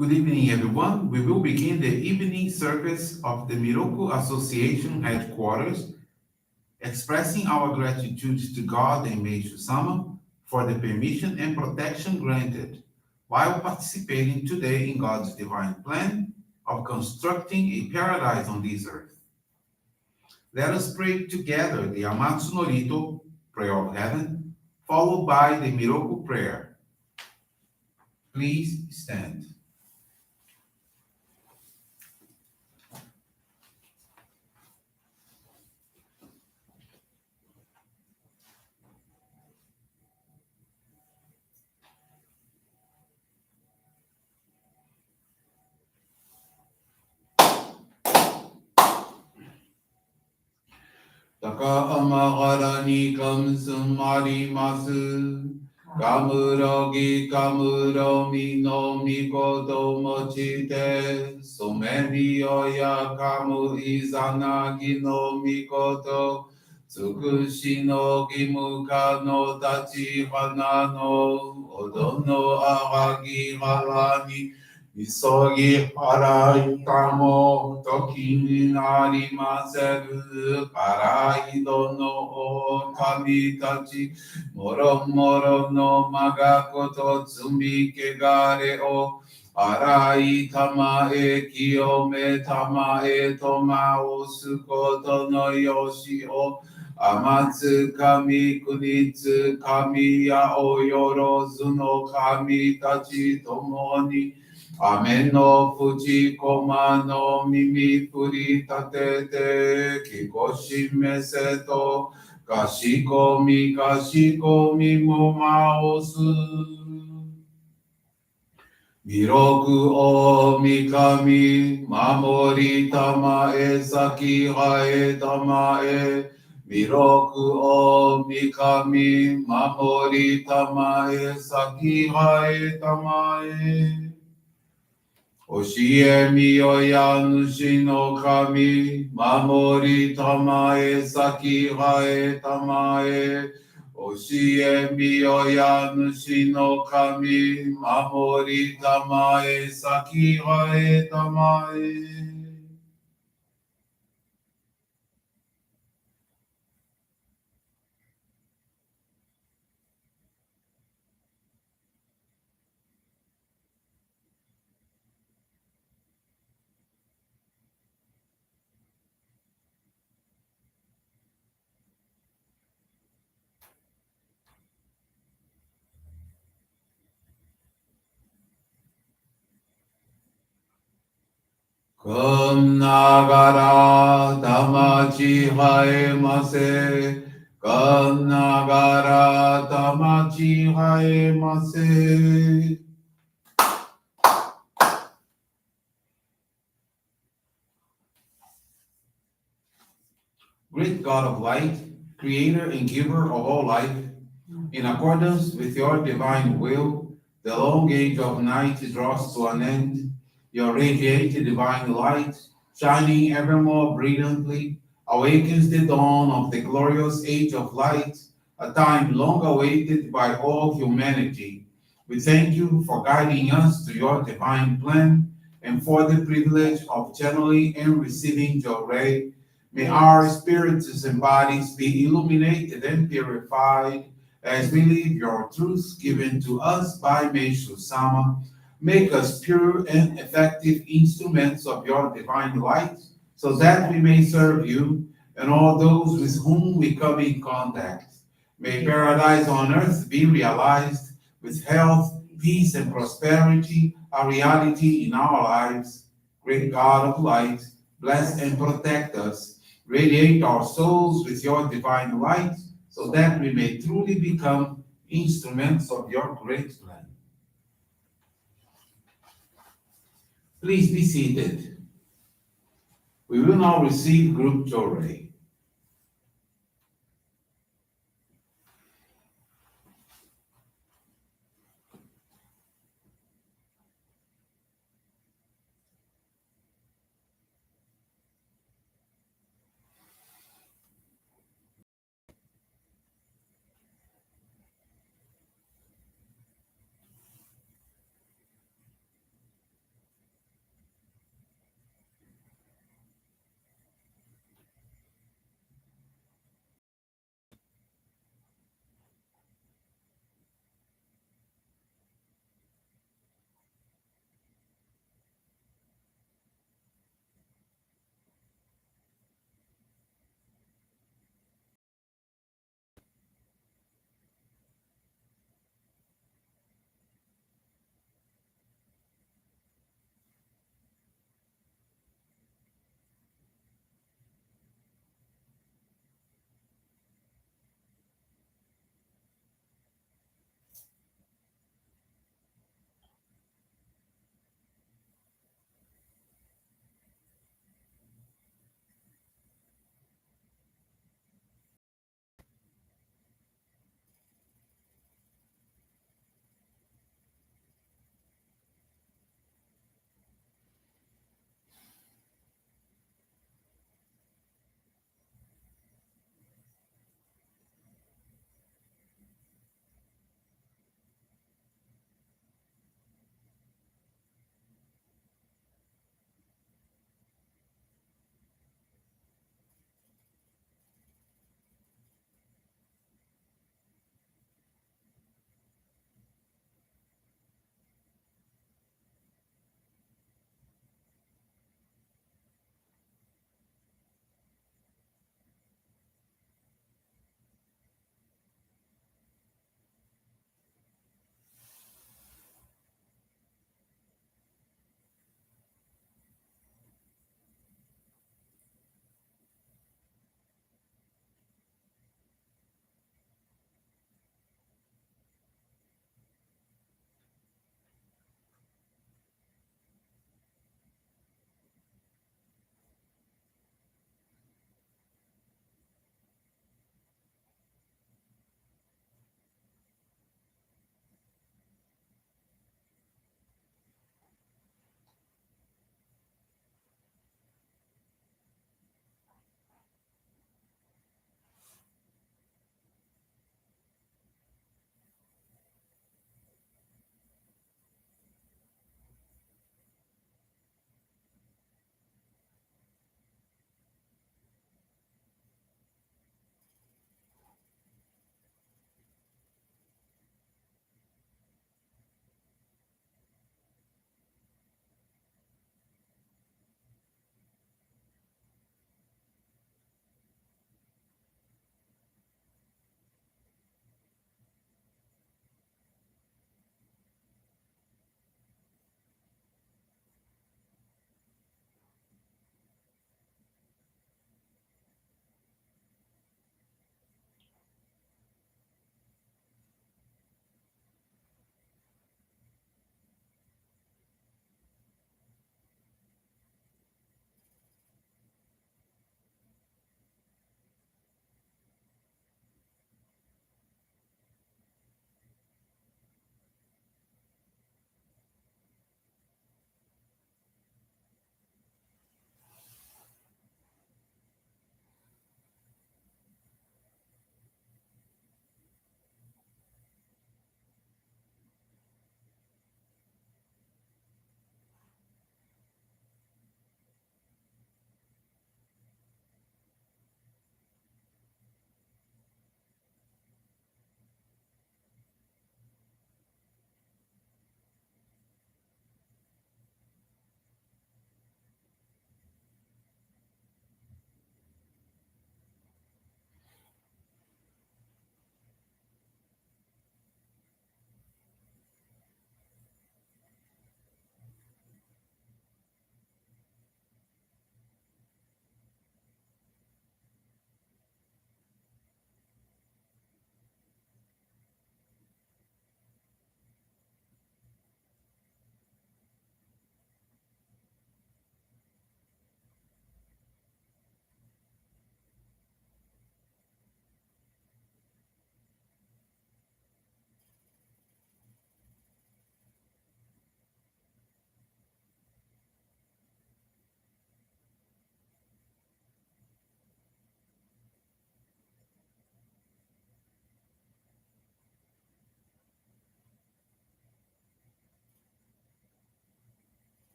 Good evening, everyone. We will begin the evening service of the Miroku Association headquarters, expressing our gratitude to God and Meishu-sama for the permission and protection granted while participating today in God's divine plan of constructing a paradise on this earth. Let us pray together the Amatsu-Norito, Prayer of Heaven, followed by the Miroku Prayer. Please stand. Taka amagara ni kamsumarimasu. Kamurogi kamuro mino mikoto mochite. Sumeri oya kamu izana gino mikoto. Tsukushi no gimuka no tachi hana no. Odono aragi harani. 急ぎ払いたも時になりませる。からいどの神たち、もろもろのまがこと積み汚れを、洗いたまえ、清めたまえ、とまおすことのよしを、天津神、国津神やおよろずの神たちともに、雨の淵駒の耳振り立てて、きこしめせと、かしこみかしこみもまおす。弥勒おみかみ、守りたまえ、先はえたまえ。弥勒おみかみ、守りたまえ、先はえたまえ。教えみよや主の神、守りたまえ、先はえたまえ。教えみよや主の神、守りたまえ、先はえたまえ。くんながら魂はえませ。くんながら魂はえませ。Great God of light, creator and giver of all life, in accordance with your divine will, the long age of night draws to an end. Your radiated divine light, shining ever more brilliantly, awakens the dawn of the glorious age of light, a time long awaited by all humanity. We thank you for guiding us to your divine plan and for the privilege of channeling and receiving Johrei. May our spirits and bodies be illuminated and purified as we live your truths given to us by Meishu-sama. Make us pure and effective instruments of your divine light, so that we may serve you and all those with whom we come in contact. May paradise on earth be realized with health, peace, and prosperity, a reality in our lives. Great God of light, bless and protect us. Radiate our souls with your divine light, so that we may truly become instruments of your great plan. Please be seated. We will now receive group Johrei.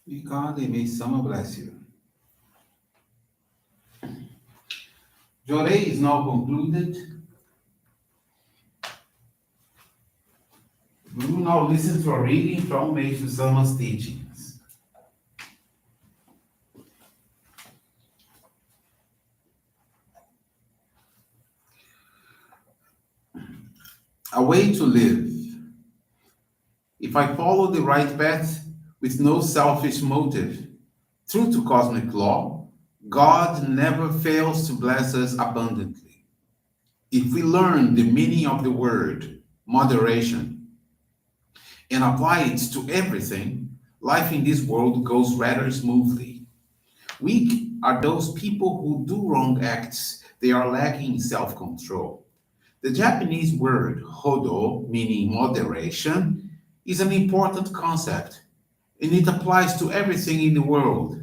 May God and Meishu-sama bless you. Johrei is now concluded. We will now listen to a reading from Meishu-sama's teachings. A way to live. If I follow the right path with no selfish motive, true to cosmic law, God never fails to bless us abundantly. If we learn the meaning of the word moderation and apply it to everything, life in this world goes rather smoothly. Weak are those people who do wrong acts. They are lacking self control. The Japanese word hodo, meaning moderation, is an important concept, and it applies to everything in the world.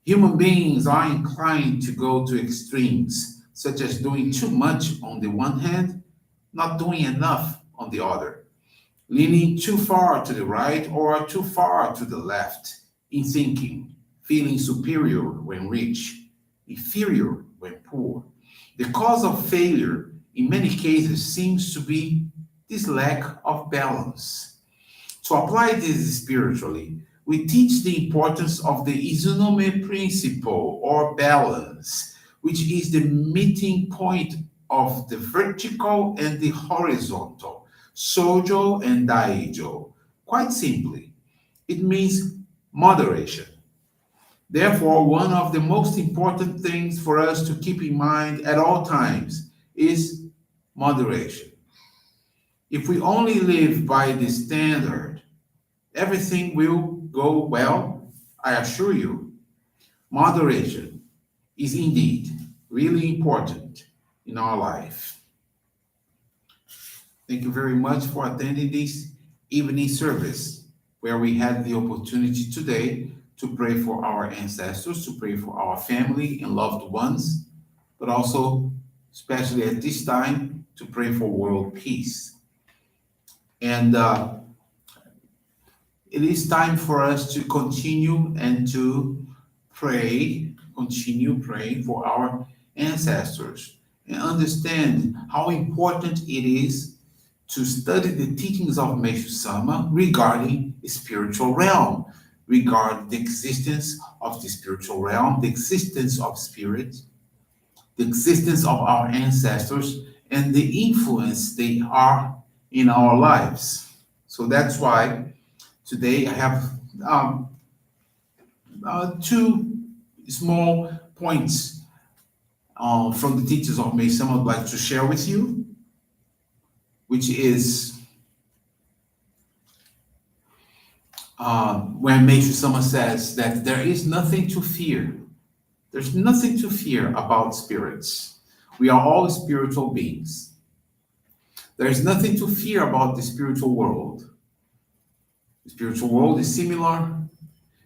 Human beings are inclined to go to extremes, such as doing too much on the one hand, not doing enough on the other, leaning too far to the right or too far to the left in thinking, feeling superior when rich, inferior when poor. The cause of failure in many cases seems to be this lack of balance. To apply this spiritually, we teach the importance of the Izunome principle or balance, which is the meeting point of the vertical and the horizontal, sojo and daijo. Quite simply, it means moderation. Therefore, one of the most important things for us to keep in mind at all times is moderation. If we only live by this standard, everything will go well, I assure you. Moderation is indeed really important in our life. Thank you very much for attending this evening service where we had the opportunity today to pray for our ancestors, to pray for our family and loved ones, but also, especially at this time, to pray for world peace. And it is time for us to continue and to continue praying for our ancestors and understand how important it is to study the teachings of Meishu-sama regarding the spiritual realm, regarding the existence of the spiritual realm, the existence of spirit, the existence of our ancestors, and the influence they are in our lives. So that's why today I have two small points from the teachers of Meishu-sama I'd like to share with you, which is when Meishu-sama says that there is nothing to fear. There's nothing to fear about spirits. We are all spiritual beings. There is nothing to fear about the spiritual world. The spiritual world is similar.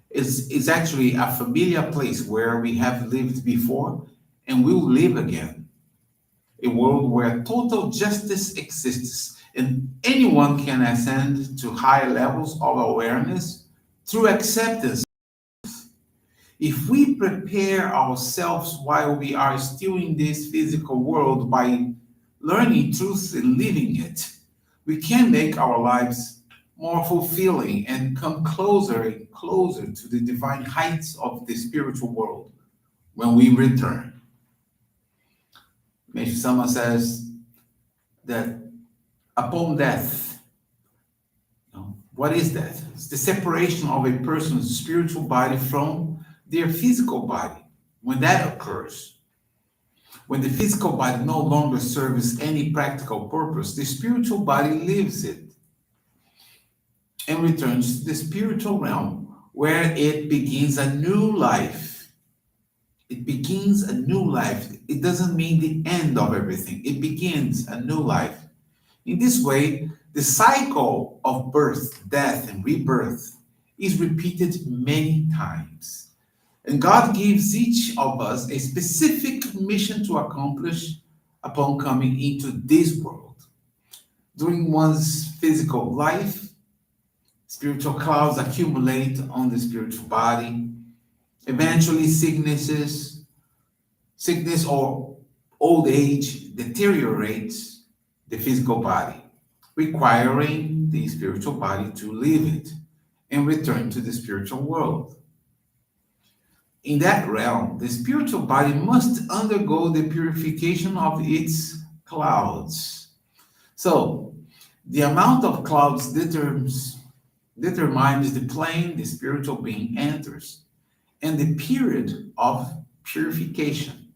It's actually a familiar place where we have lived before and will live again. A world where total justice exists and anyone can ascend to higher levels of awareness through acceptance. If we prepare ourselves while we are still in this physical world by learning truth and living it, we can make our lives more fulfilling and come closer and closer to the divine heights of the spiritual world when we return. Meishu-sama says that upon death, what is that? It's the separation of a person's spiritual body from their physical body. When that occurs, when the physical body no longer serves any practical purpose, the spiritual body leaves it and returns to the spiritual realm where it begins a new life. It begins a new life. It doesn't mean the end of everything. It begins a new life. In this way, the cycle of birth, death, and rebirth is repeated many times. And God gives each of us a specific mission to accomplish upon coming into this world. During one's physical life, Spiritual clouds accumulate on the spiritual body. Eventually, sickness or old age deteriorates the physical body, requiring the spiritual body to leave it and return to the spiritual world. In that realm, the spiritual body must undergo the purification of its clouds. So, the amount of clouds determines the plane the spiritual being enters and the period of purification.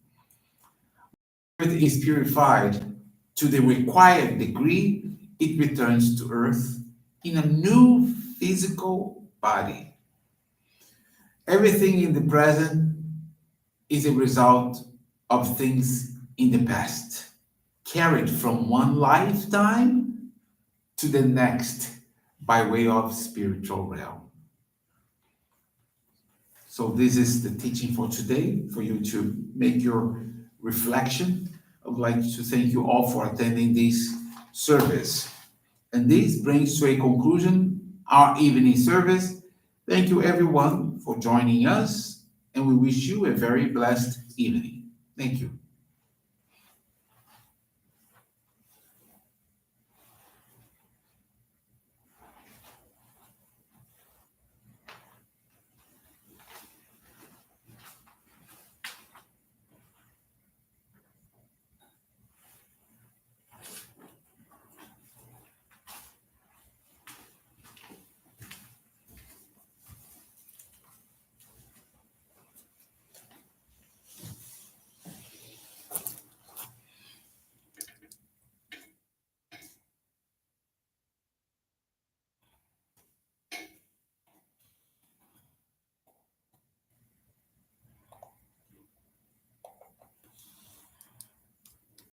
Earth is purified to the required degree, it returns to earth in a new physical body. Everything in the present is a result of things in the past, carried from one lifetime to the next by way of spiritual realm. So this is the teaching for today, for you to make your reflection. I would like to thank you all for attending this service. And this brings to a conclusion our evening service. Thank you everyone for joining us, and we wish you a very blessed evening. Thank you.